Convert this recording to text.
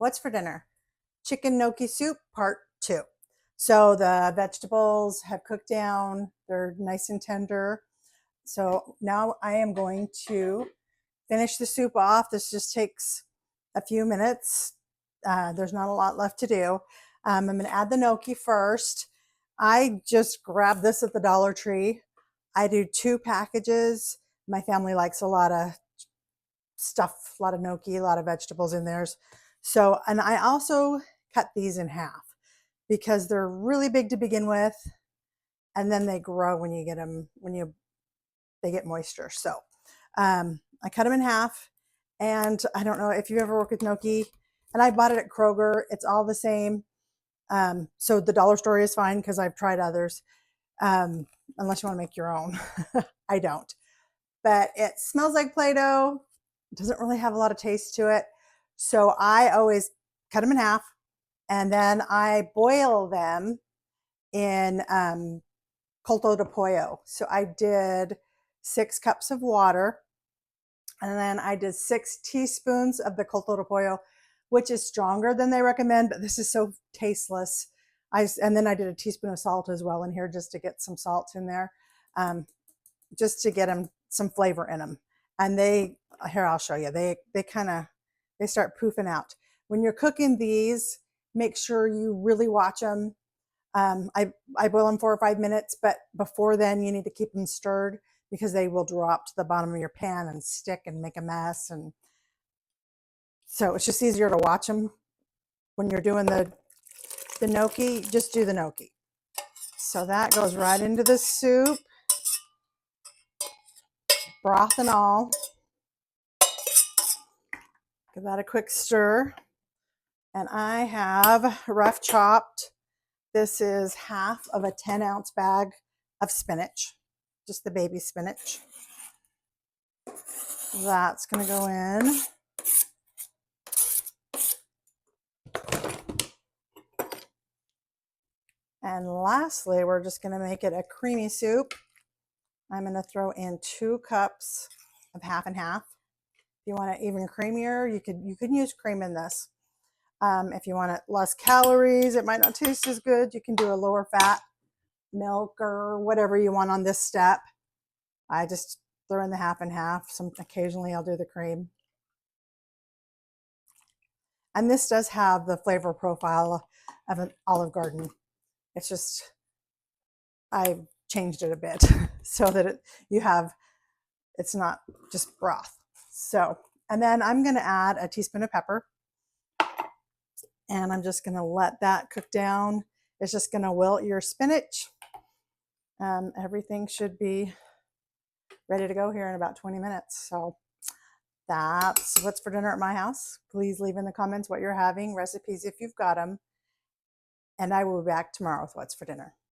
What's for dinner? Chicken gnocchi soup, part 2. So the vegetables have cooked down. They're nice and tender. So now I am going to finish the soup off. This just takes a few minutes. There's not a lot left to do. I'm going to add the gnocchi first. I just grabbed this at the Dollar Tree. I do 2 packages. My family likes a lot of stuff, a lot of gnocchi, a lot of vegetables in theirs. So, and I also cut these in half because they're really big to begin with, and then they grow when you get them, they get moisture. So I cut them in half, and I don't know if you ever work with gnocchi, and I bought it at Kroger. It's all the same. So the dollar store is fine because I've tried others, unless you want to make your own. I don't. But it smells like Play-Doh. It doesn't really have a lot of taste to it. So I always cut them in half, and then I boil them in caldo de pollo. So I did 6 cups of water, and then I did 6 teaspoons of the caldo de pollo, which is stronger than they recommend, but this is so tasteless. And then I did a teaspoon of salt as well in here just to get some salt in there, just to get them some flavor in them. And here, I'll show you. They start poofing out. When you're cooking these, make sure you really watch them. I boil them 4 or 5 minutes, but before then you need to keep them stirred because they will drop to the bottom of your pan and stick and make a mess. And so it's just easier to watch them when you're doing the gnocchi. Just do the gnocchi. So that goes right into the soup, broth and all. Give that a quick stir. And I have rough chopped. This is half of a 10-ounce bag of spinach, just the baby spinach. That's going to go in. And lastly, we're just going to make it a creamy soup. I'm going to throw in 2 cups of half and half. If you want it even creamier, you can use cream in this. If you want it less calories, it might not taste as good, you can do a lower fat milk or whatever you want on this step. I just throw in the half and half. Occasionally I'll do the cream. And this does have the flavor profile of an Olive Garden. It's just, I changed it a bit so that it's not just broth. So, and then I'm going to add a teaspoon of pepper, and I'm just going to let that cook down. It's just going to wilt your spinach. Everything should be ready to go here in about 20 minutes. So that's what's for dinner at my house. Please leave in the comments what you're having, recipes if you've got them, and I will be back tomorrow with what's for dinner.